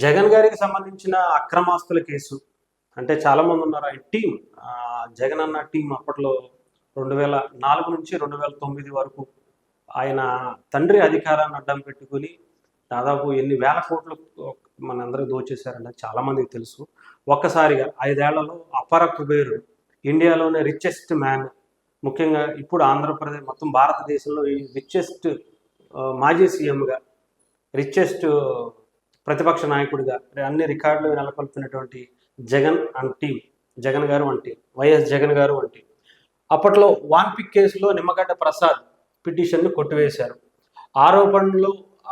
జగన్ గారికి సంబంధించిన అక్రమాస్తుల కేసు అంటే చాలామంది ఉన్నారు. ఆ టీం జగన్ అన్న టీం అప్పట్లో 2004 నుంచి 2009 వరకు ఆయన తండ్రి అధికారాన్ని అడ్డం పెట్టుకుని దాదాపు ఎన్ని వేల కోట్లు మనందరూ దోచేశారంటే చాలామందికి తెలుసు. ఒక్కసారిగా 5 ఏళ్లలో అపర కుబేరుడు, ఇండియాలోనే రిచెస్ట్ మ్యాన్, ముఖ్యంగా ఇప్పుడు ఆంధ్రప్రదేశ్ మొత్తం భారతదేశంలో ఈ రిచెస్ట్ మాజీ సీఎంగా, రిచెస్ట్ ప్రతిపక్ష నాయకుడిగా అన్ని రికార్డులు నెలకొల్పినటువంటి జగన్ అండ్ టీం, జగన్ గారు వంటి వైఎస్ జగన్ గారు వంటి అప్పట్లో వాన్పిక్ కేసులో నిమ్మగడ్డ ప్రసాద్ పిటిషన్ను కొట్టివేశారు.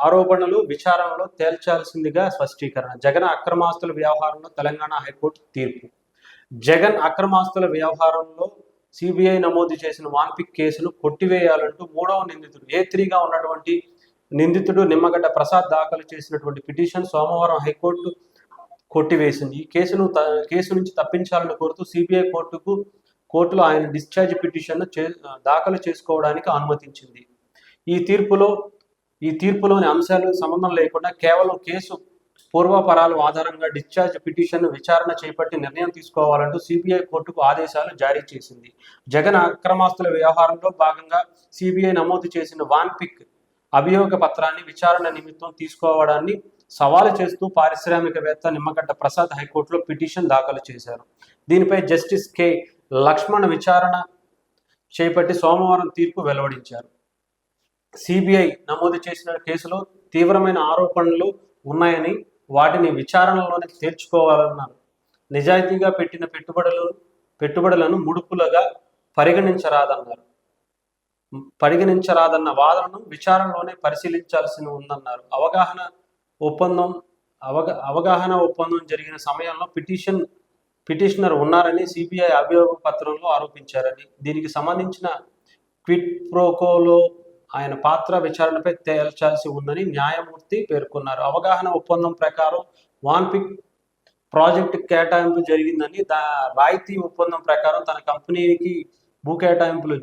ఆరోపణలు విచారణలో తేల్చాల్సిందిగా స్పష్టీకరణ. జగన్ అక్రమాస్తుల వ్యవహారంలో తెలంగాణ హైకోర్టు తీర్పు. జగన్ అక్రమాస్తుల వ్యవహారంలో సిబిఐ నమోదు చేసిన వాన్పిక్ కేసును కొట్టివేయాలంటూ 3వ నిందితుడు A3గా ఉన్నటువంటి నిందితుడు నిమ్మగడ్డ ప్రసాద్ దాఖలు చేసినటువంటి పిటిషన్ సోమవారం హైకోర్టు కొట్టివేసింది. ఈ కేసు నుంచి తప్పించాలని కోరుతూ సిబిఐ కోర్టులో ఆయన డిశ్చార్జ్ పిటిషన్ను దాఖలు చేసుకోవడానికి అనుమతించింది. ఈ తీర్పులోని అంశాలు సంబంధం లేకుండా కేవలం కేసు పూర్వాపరాల ఆధారంగా డిశ్చార్జ్ పిటిషన్ను విచారణ చేపట్టి నిర్ణయం తీసుకోవాలంటూ సిబిఐ కోర్టుకు ఆదేశాలు జారీ చేసింది. జగన్ అక్రమాస్తుల వ్యవహారంలో భాగంగా సిబిఐ నమోదు చేసిన వాన్పిక్ అభియోగ పత్రాన్ని విచారణ నిమిత్తం తీసుకోవడాన్ని సవాలు చేస్తూ పారిశ్రామికవేత్త నిమ్మగడ్డ ప్రసాద్ హైకోర్టులో పిటిషన్ దాఖలు చేశారు. దీనిపై జస్టిస్ కె లక్ష్మణ్ విచారణ చేపట్టి సోమవారం తీర్పు వెలువడించారు. సిబిఐ నమోదు చేసిన కేసులో తీవ్రమైన ఆరోపణలు ఉన్నాయని వాటిని విచారణలోనే తేల్చుకోవాలన్నారు. నిజాయితీగా పెట్టిన పెట్టుబడులను ముడుపులుగా పరిగణించరాదన్న వాదనను విచారణలోనే పరిశీలించాల్సి ఉందన్నారు. అవగాహన ఒప్పందం జరిగిన సమయంలో పిటిషనర్ ఉన్నారని సిబిఐ అభియోగ పత్రంలో ఆరోపించారని, దీనికి సంబంధించిన క్విడ్ ప్రోకోలో ఆయన పాత్ర విచారణపై తేల్చాల్సి ఉందని న్యాయమూర్తి పేర్కొన్నారు. అవగాహన ఒప్పందం ప్రకారం వాన్పిక్ ప్రాజెక్టు కేటాయింపు జరిగిందని, రాయితీ ఒప్పందం ప్రకారం తన కంపెనీకి భూ కేటాయింపులు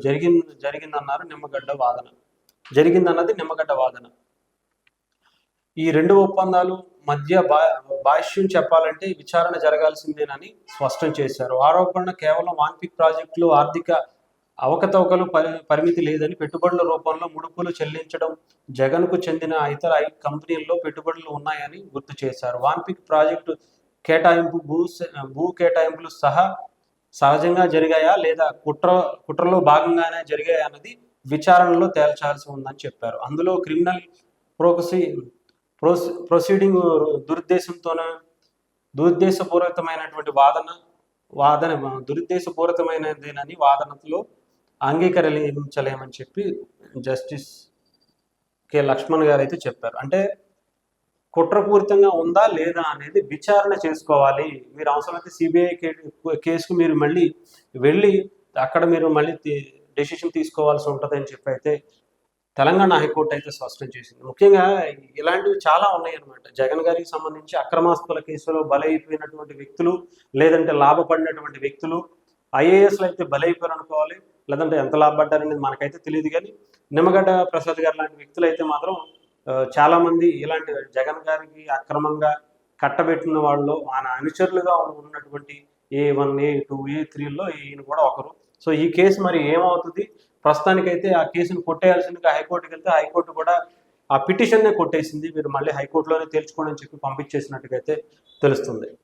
జరిగిందన్నది నిమ్మగడ్డ వాదన. ఈ రెండు ఒప్పందాలు మధ్య భాష్యం చెప్పాలంటే విచారణ జరగాల్సిందేనని స్పష్టం చేశారు. ఆరోపణ కేవలం వాన్పిక్ ప్రాజెక్టులు ఆర్థిక అవకతవకలు పరిమితి లేదని, పెట్టుబడుల రూపంలో ముడుపులు చెల్లించడం జగన్కు చెందిన ఇతర 5 కంపెనీల్లో పెట్టుబడులు ఉన్నాయని గుర్తు చేశారు. వాన్పిక్ ప్రాజెక్టు కేటాయింపు భూ కేటాయింపులు సహజంగా జరిగాయా లేదా కుట్రలో భాగంగానే జరిగాయా అన్నది విచారణలో తేల్చాల్సి ఉందని చెప్పారు. అందులో క్రిమినల్ ప్రొసీడింగ్ దురుద్దేశపూరితమైనదేనని వాదనలో అంగీకరించలేమని చెప్పి జస్టిస్ కె లక్ష్మణ్ గారు అయితే చెప్పారు. అంటే కుట్రపూరితంగా ఉందా లేదా అనేది విచారణ చేసుకోవాలి. మీరు అవసరమైతే సిబిఐ కేసుకు మీరు మళ్ళీ వెళ్ళి అక్కడ మీరు మళ్ళీ డెసిషన్ తీసుకోవాల్సి ఉంటుందని చెప్పి అయితే తెలంగాణ హైకోర్టు అయితే స్పష్టం చేసింది. ముఖ్యంగా ఇలాంటివి చాలా ఉన్నాయి అన్నమాట. జగన్ గారికి సంబంధించి అక్రమాస్తుల కేసులో బలైపోయినటువంటి వ్యక్తులు, లేదంటే లాభపడినటువంటి వ్యక్తులు, ఐఏఎస్లు అయితే బలైపోయారు అనుకోవాలి, లేదంటే ఎంత లాభపడ్డారనేది మనకైతే తెలియదు. కానీ నిమ్మగడ్డ ప్రసాద్ గారు లాంటి వ్యక్తులు అయితే మాత్రం చాలామంది ఇలాంటి జగన్ గారికి అక్రమంగా కట్టబెట్టిన వాళ్ళు ఆయన అనుచరులుగా ఉన్నటువంటి A1, A2, A3లో ఈయన కూడా ఒకరు. సో ఈ కేసు మరి ఏమవుతుంది? ప్రస్తుతానికైతే ఆ కేసును కొట్టేయాల్సిందిగా హైకోర్టుకి వెళ్తే హైకోర్టు కూడా ఆ పిటిషన్నే కొట్టేసింది. మీరు మళ్ళీ హైకోర్టులోనే తేల్చుకోండి అని చెప్పి పంపించేసినట్టుగా అయితే తెలుస్తుంది.